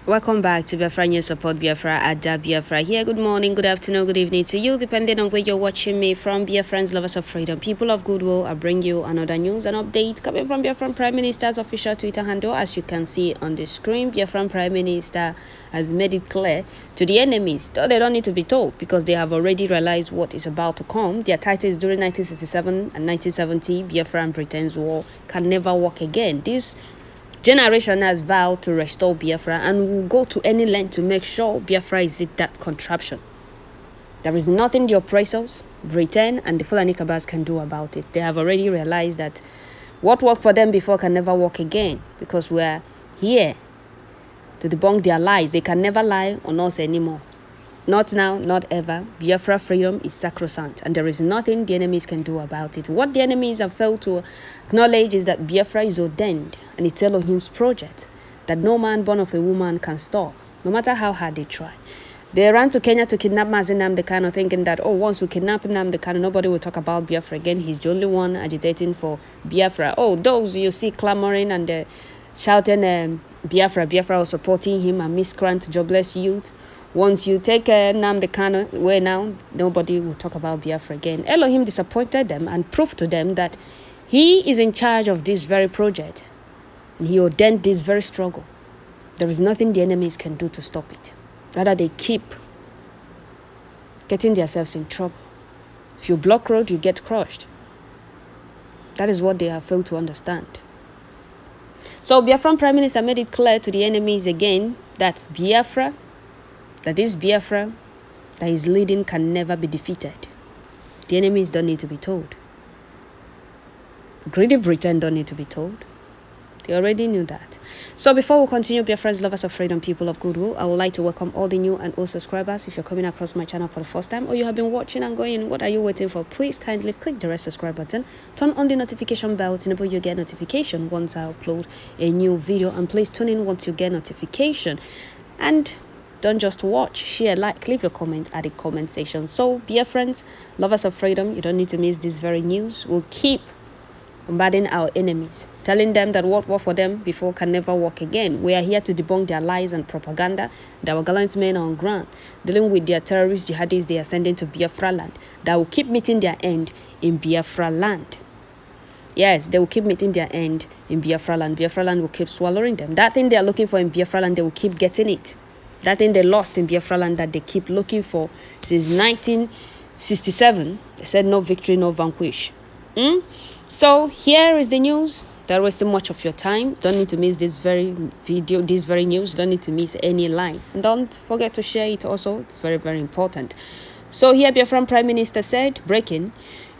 Welcome back to Biafra News. Support Biafra at Biafra here. Good morning, good afternoon, good evening to you, depending on where you're watching me from. Biafrans, lovers of freedom, people of goodwill, I bring you another news and update coming from Biafran Prime Minister's official Twitter handle. As you can see on the screen, Biafran Prime Minister has made it clear to the enemies, though they don't need to be told because they have already realized what is about to come. Their titles during 1967 and 1970, Biafra and Britain's war can never work again. This generation has vowed to restore Biafra and will go to any length to make sure Biafra is that contraption. There is nothing the oppressors, Britain, and the Fulani Kabas can do about it. They have already realized that what worked for them before can never work again because we're here to debunk their lies. They can never lie on us anymore. Not now, not ever. Biafra freedom is sacrosanct, and there is nothing the enemies can do about it. What the enemies have failed to acknowledge is that Biafra is ordained, and it's Elohim's project that no man born of a woman can stop, no matter how hard they try. They ran to Kenya to kidnap Mazi Nnamdi Kanu, thinking that, once we kidnap Nnamdi Kanu, nobody will talk about Biafra again. He's the only one agitating for Biafra. Those you see clamoring and shouting Biafra or supporting him, a miscreant, jobless youth. Once you take Nnamdi Kanu away now, nobody will talk about Biafra again. Elohim disappointed them and proved to them that he is in charge of this very project. And he ordained this very struggle. There is nothing the enemies can do to stop it. Rather, they keep getting themselves in trouble. If you block road, you get crushed. That is what they have failed to understand. So Biafran Prime Minister made it clear to the enemies again that this Biafra that is leading can never be defeated. The enemies don't need to be told. Greedy Britain don't need to be told. They already knew that. So before we continue, Biafrans, lovers of freedom, people of goodwill, I would like to welcome all the new and old subscribers. If you're coming across my channel for the first time or you have been watching and going, what are you waiting for? Please kindly click the red subscribe button, turn on the notification bell to enable you get notification once I upload a new video, and please tune in once you get notification. And don't just watch, share, like, leave your comment at the comment section. So, Biafrans, lovers of freedom, you don't need to miss this very news. We'll keep bombarding our enemies, telling them that what worked for them before can never work again. We are here to debunk their lies and propaganda. That our gallant men are on ground, dealing with their terrorist jihadis they are sending to Biafraland, that will keep meeting their end in Biafraland. Yes, they will keep meeting their end in Biafraland. Biafraland will keep swallowing them. That thing they are looking for in Biafraland, they will keep getting it. That thing they lost in Biafraland that they keep looking for since 1967. They said no victory, no vanquish. So here is the news. Don't waste too much of your time. Don't need to miss this very video, this very news. Don't need to miss any line. And don't forget to share it also. It's very, very important. So here Biafran Prime Minister said, breaking,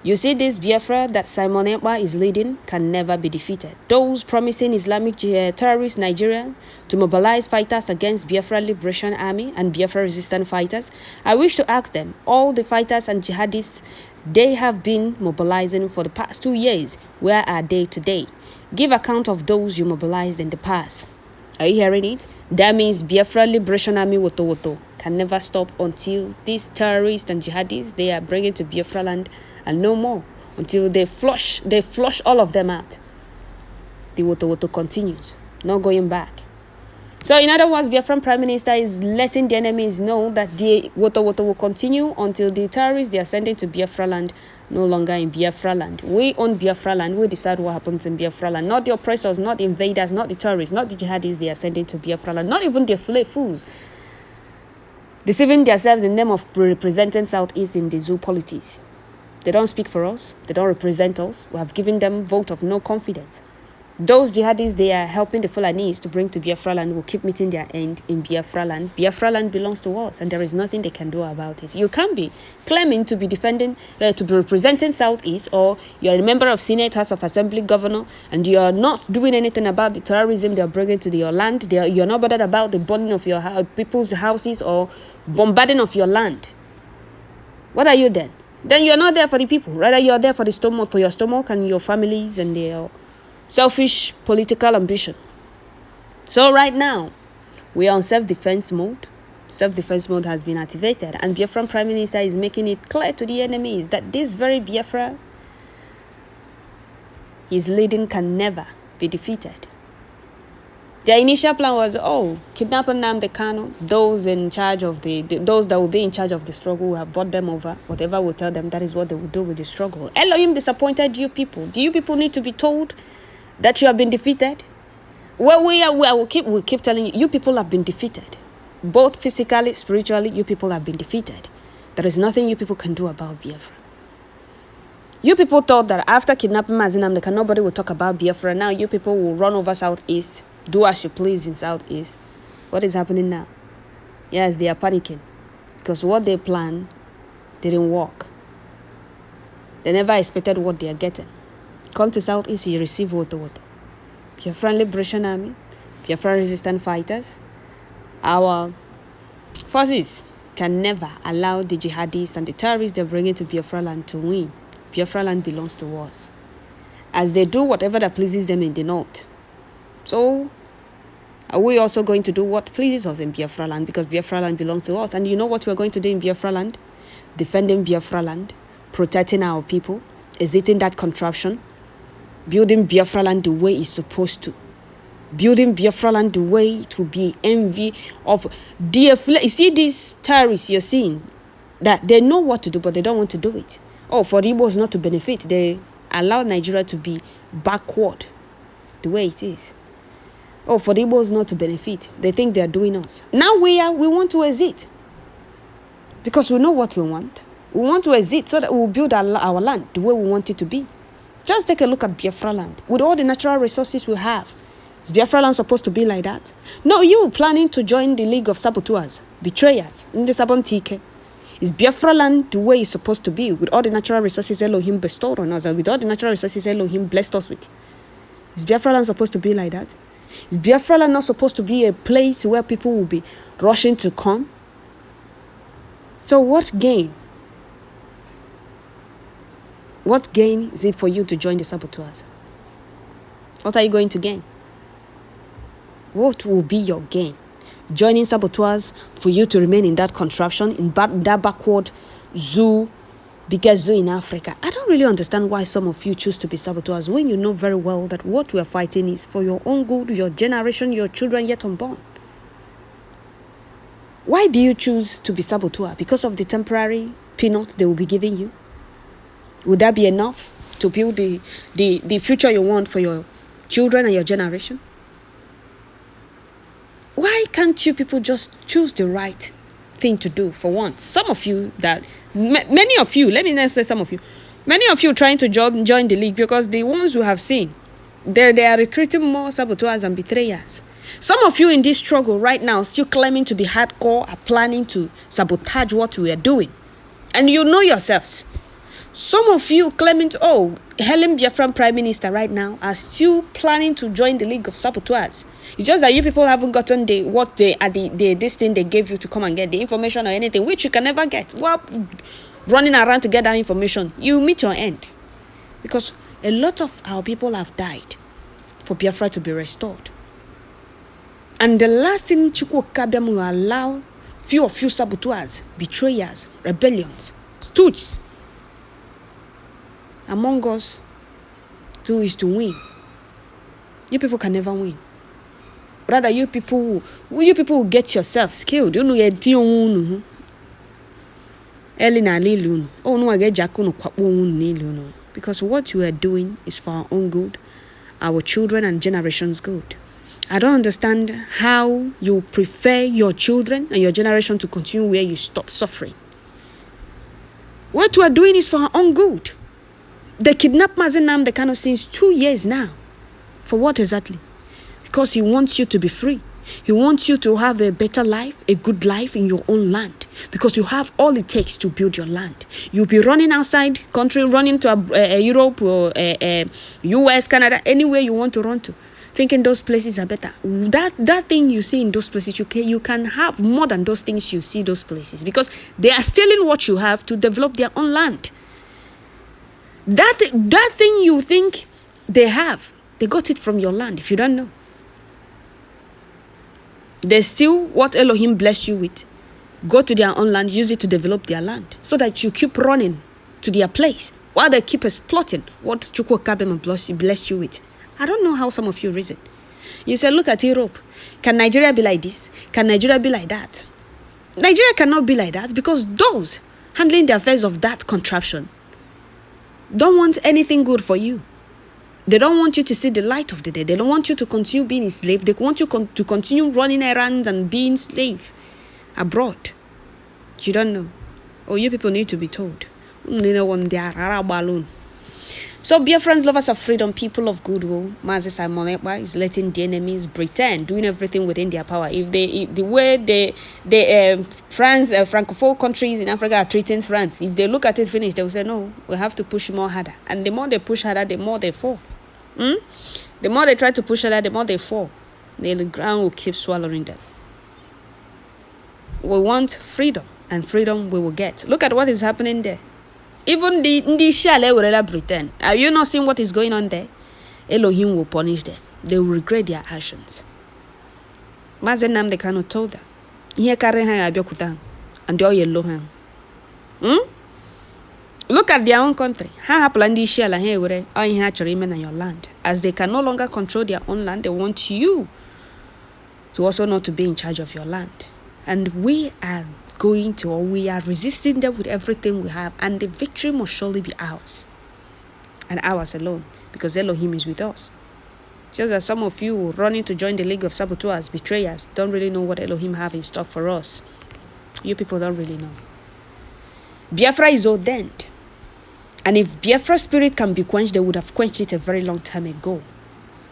you see this Biafra that Simon Ekpa is leading can never be defeated. Those promising Islamic terrorists Nigeria to mobilize fighters against Biafra Liberation Army and Biafra resistant fighters, I wish to ask them, all the fighters and jihadists they have been mobilizing for the past 2 years, where are they today? Give account of those you mobilized in the past. Are you hearing it? That means Biafra Liberation Army Wotowoto can never stop until these terrorists and jihadists they are bringing to Biafraland and no more, until they flush all of them out. The Wotowoto continues, no going back. So in other words, Biafran Prime Minister is letting the enemies know that the Wotowoto will continue until the terrorists they are sending to Biafraland no longer in Biafraland. We own Biafraland. We decide what happens in Biafraland. Not the oppressors, not the invaders, not the terrorists, not the jihadis they are sending to Biafraland, not even the fools deceiving themselves in the name of representing Southeast in the zoo politics. They don't speak for us. They don't represent us. We have given them vote of no confidence. Those jihadis they are helping the Fulanis to bring to Biafraland will keep meeting their end in Biafraland. Biafraland belongs to us, and there is nothing they can do about it. You can't be claiming to be defending, to be representing Southeast, or you're a member of Senate, House of Assembly, Governor, and you are not doing anything about the terrorism they are bringing to your land. You're not bothered about the burning of your people's houses or bombarding of your land. What are you then? Then you're not there for the people. Rather, you're there for the stomach, for your stomach and your families and their selfish political ambition. So right now, we are on self-defense mode. Self-defense mode has been activated, and Biafran Prime Minister is making it clear to the enemies that this very Biafra his leading can never be defeated. Their initial plan was, kidnap Nnamdi Kanu. Those in charge of those that will be in charge of the struggle will have brought them over. Whatever will tell them, that is what they will do with the struggle. Elohim disappointed you people. Do you people need to be told that you have been defeated? Well, we keep telling you, you people have been defeated. Both physically, spiritually, you people have been defeated. There is nothing you people can do about Biafra. You people thought that after kidnapping Nnamdi Kanu, nobody will talk about Biafra. Now you people will run over Southeast, do as you please in Southeast. What is happening now? Yes, they are panicking because what they planned didn't work. They never expected what they are getting. Come to Southeast, you receive Wotowoto. Biafran Liberation Army, Biafran resistant fighters. Our forces can never allow the jihadists and the terrorists they're bringing to Biafraland to win. Biafraland belongs to us, as they do whatever that pleases them in the north. So, are we also going to do what pleases us in Biafraland, because Biafraland belongs to us? And you know what we're going to do in Biafraland? Defending Biafraland, protecting our people, exiting that contraption, building Biafraland the way it's supposed to. Building Biafraland the way it will be envy of You see these terrorists you're seeing, that they know what to do, but they don't want to do it. For the Igbos not to benefit, they allow Nigeria to be backward the way it is. For the Igbos not to benefit, they think they are doing us. Now we want to exit, because we know what we want. We want to exit so that we will build our land the way we want it to be. Just take a look at Biafraland. With all the natural resources we have, is Biafraland supposed to be like that? No, you planning to join the League of Saboteurs, betrayers, in the Sabon TK. Is Biafraland the way it's supposed to be, with all the natural resources Elohim bestowed on us, and with all the natural resources Elohim blessed us with? Is Biafraland supposed to be like that? Is Biafraland not supposed to be a place where people will be rushing to come? So what gain? What gain is it for you to join the saboteurs? What are you going to gain? What will be your gain? Joining saboteurs for you to remain in that contraption, in that backward zoo, biggest zoo in Africa. I don't really understand why some of you choose to be saboteurs when you know very well that what we are fighting is for your own good, your generation, your children yet unborn. Why do you choose to be saboteur? Because of the temporary peanuts they will be giving you? Would that be enough to build the future you want for your children and your generation? Why can't you people just choose the right thing to do for once? Some of you, many of you, let me not say some of you, many of you trying to join the league, because the ones we have seen, they are recruiting more saboteurs and betrayers. Some of you in this struggle right now still claiming to be hardcore, are planning to sabotage what we are doing. And you know yourselves. Some of you claiming Helen Biafran Prime Minister right now are still planning to join the League of Saboteurs. It's just that you people haven't gotten this thing they gave you to come and get the information or anything, which you can never get. Well, running around to get that information, you meet your end. Because a lot of our people have died for Biafra to be restored. And the last thing Chukwu Kabiam will allow few saboteurs, betrayers, rebellions, stooges among us do is to win. You people can never win. Rather, you people will get yourselves killed. You know, because what you are doing is for our own good, our children and generations' good. I don't understand how you prefer your children and your generation to continue where you stop suffering. What you are doing is for our own good. They kidnapped Nnamdi Kanu since 2 years now. For what exactly? Because he wants you to be free. He wants you to have a better life, a good life in your own land. Because you have all it takes to build your land. You'll be running outside country, running to Europe or US, Canada, anywhere you want to run to, thinking those places are better. That thing you see in those places, you can have more than those things you see those places. Because they are stealing what you have to develop their own land. That thing you think they have, they got it from your land, if you don't know. They steal what Elohim bless you with, go to their own land, use it to develop their land, so that you keep running to their place, while they keep exploiting what Chukwu Kabem blessed you with. I don't know how some of you reason. You say, look at Europe. Can Nigeria be like this? Can Nigeria be like that? Nigeria cannot be like that because those handling the affairs of that contraption don't want anything good for you. They don't want you to see the light of the day. They don't want you to continue being a slave. They want you to continue running errands and being slave abroad. You don't know. Or you people need to be told. So, Biafrans, lovers of freedom, people of goodwill, Mazi Simon Ekpa is letting the enemies pretend, doing everything within their power. If the way France, Francophone countries in Africa are treating France, if they look at it finished, they will say, no, we have to push more harder. And the more they push harder, the more they fall. The more they try to push harder, the more they fall. The ground will keep swallowing them. We want freedom, and freedom we will get. Look at what is happening there. Even the Shale will pretend. Are you not seeing what is going on there? Elohim will punish them. They will regret their actions. Mazenam they cannot told them. Here carry her abiokutan and they all yellow hand. Look at their own country. How happen the Shale here where all you have to remain on your land. As they can no longer control their own land, they want you to also not to be in charge of your land. And we are resisting them with everything we have, and the victory must surely be ours and ours alone, because Elohim is with us. Just that some of you running to join the League of Saboteurs, betrayers, don't really know what Elohim have in stock for us. You people don't really know. Biafra is ordained, and if Biafra spirit can be quenched, they would have quenched it a very long time ago.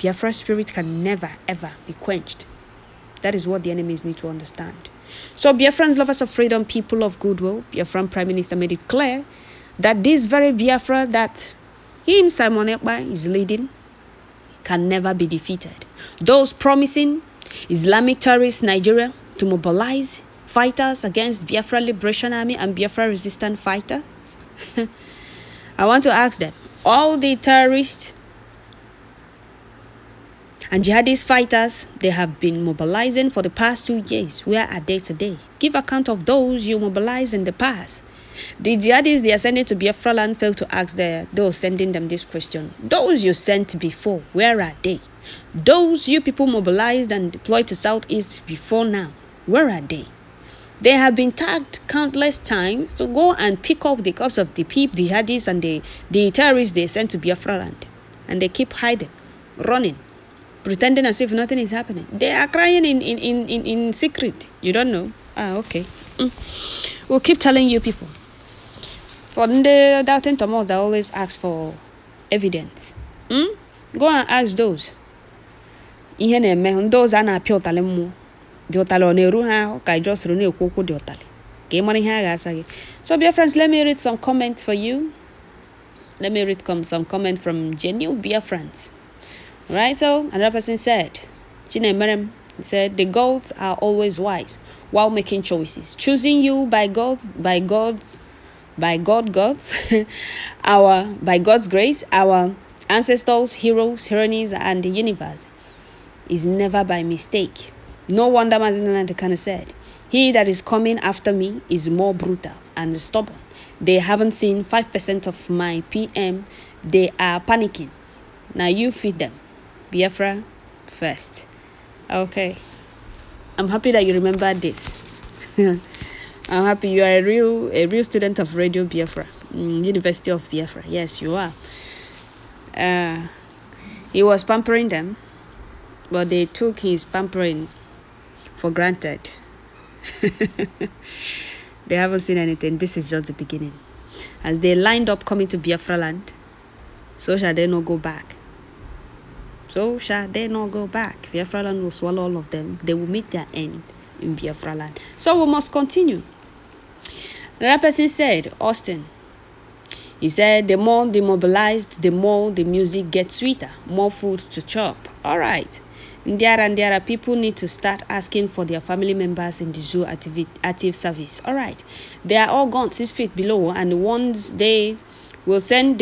Biafra spirit can never ever be quenched. That is what the enemies need to understand. So, Biafrans, lovers of freedom, people of goodwill, Biafran Prime Minister made it clear that this very Biafra that him, Simon Ekpa, is leading can never be defeated. Those promising Islamic terrorist Nigeria to mobilize fighters against Biafra Liberation Army and Biafra resistant fighters, I want to ask them, all the terrorists and jihadist fighters they have been mobilizing for the past 2 years, where are they today? Give account of those you mobilized in the past. The jihadists they are sending to Biafraland failed to ask those sending them this question. Those you sent before, where are they? Those you people mobilized and deployed to Southeast before now, where are they? They have been tagged countless times to go and pick up the corpse of the jihadists and the terrorists they sent to Biafraland. And they keep hiding, running, pretending as if nothing is happening. They are crying in secret. You don't know? Okay. We'll keep telling you people. For the doubting Thomas that always ask for evidence. Go and ask those. Those are not pure talemo. So, dear friends, let me read some comments for you. Let me read some comment from genuine Biafrans. Right, so another person said, said, the gods are always wise while making choices. Choosing you by God's grace, our ancestors, heroes, heroines, and the universe is never by mistake. No wonder Mazinana kind of said, he that is coming after me is more brutal and stubborn. They haven't seen 5% of my PM. They are panicking. Now you feed them. Biafra first. Okay. I'm happy that you remember this. I'm happy you are a real student of Radio Biafra, University of Biafra. Yes, you are. He was pampering them, but they took his pampering for granted. They haven't seen anything. This is just the beginning. As they lined up coming to Biafraland, so shall they not go back. So shall they not go back. Biafraland will swallow all of them. They will meet their end in Biafraland. So we must continue. Another person said, Austin, he said, the more demobilized, the more the music gets sweeter. More food to chop. All right. There are people need to start asking for their family members in the zoo active service. All right. They are all gone 6 feet below, and the ones they will send,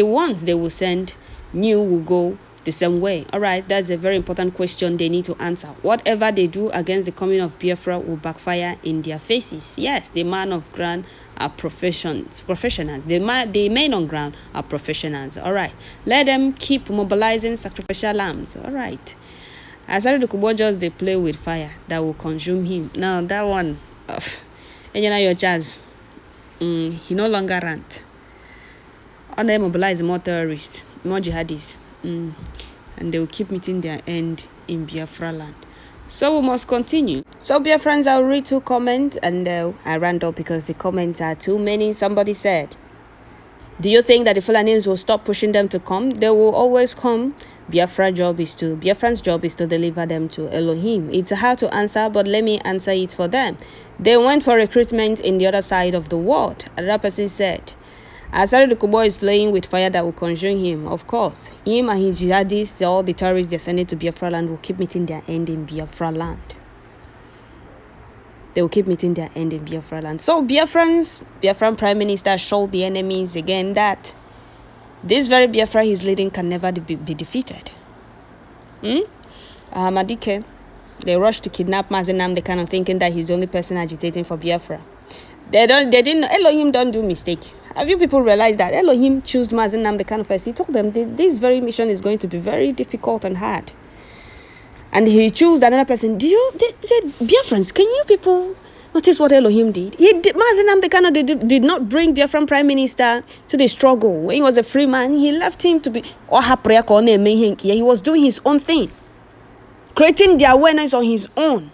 new will go the same way. All right, that's a very important question they need to answer. Whatever they do against the coming of Biafra will backfire in their faces. Yes, the man of ground are professionals. The men on ground are professionals. All right, let them keep mobilizing sacrificial lambs. All right, Asari Dokubo just they play with fire that will consume him. Now that one, and you know your jazz. He no longer rant. On they mobilize more terrorists, more jihadis, and they will keep meeting their end in Biafraland. So we must continue. So Biafrans, I'll read 2 comments and I ran up because the comments are too many. Somebody said, do you think that the Fulanis will stop pushing them to come? They will always come. Biafran's job is to deliver them to Elohim. It's hard to answer, but let me answer it for them. They went for recruitment in the other side of the world. Another person said, Asari Dokubo is playing with fire that will consume him. Of course, him and his jihadists, all the terrorists they're sending to Biafraland will keep meeting their end in Biafraland. They will keep meeting their end in Biafraland. So Biafran Prime Minister showed the enemies again that this very Biafra he's leading can never be defeated. Madike, they rushed to kidnap Mazenam, they kind of thinking that he's the only person agitating for Biafra. Elohim don't do mistake. Have you people realized that Elohim chose Mazenam the kind of person? He told them this very mission is going to be very difficult and hard. And he chose another person. Biafrans, can you people notice what Elohim did? Mazenam the kind did not bring Biafran Prime Minister to the struggle. When he was a free man, he left him to be he was doing his own thing, creating the awareness on his own,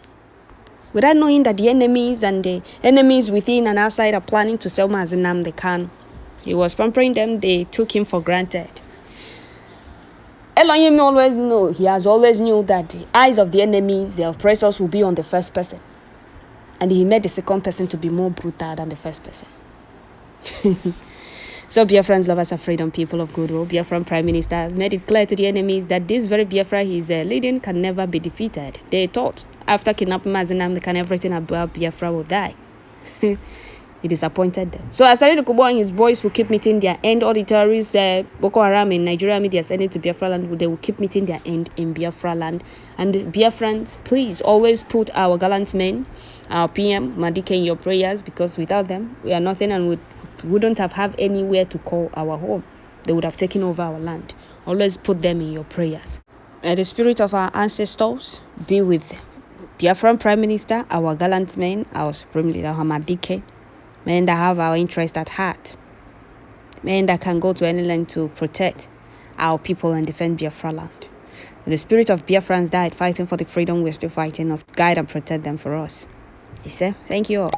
without knowing that the enemies and the enemies within and outside are planning to sell Mazenam the Khan. He was pampering them. They took him for granted. Elohim has always knew that the eyes of the enemies, the oppressors, will be on the first person. And he made the second person to be more brutal than the first person. So Biafrans, lovers of freedom, people of goodwill, Biafran Prime Minister made it clear to the enemies that this very Biafra he's leading can never be defeated. They thought after kidnapping Mazenam, everything about Biafra will die. He disappointed them. So Asari Dokubo and his boys will keep meeting their end. All the terrorists, Boko Haram in Nigeria, they are sending to Biafraland. They will keep meeting their end in Biafraland. And Biafrans, please always put our gallant men, our PM, Madike, in your prayers, because without them, we are nothing and we wouldn't have anywhere to call our home. They would have taken over our land. Always put them in your prayers. May the spirit of our ancestors be with Biafran Prime Minister, our gallant men, our supreme leader, Madike, men that have our interest at heart, men that can go to any length to protect our people and defend Biafraland. The spirit of Biafrans died fighting for the freedom we're still fighting. Guide and protect them for us. He said, thank you all.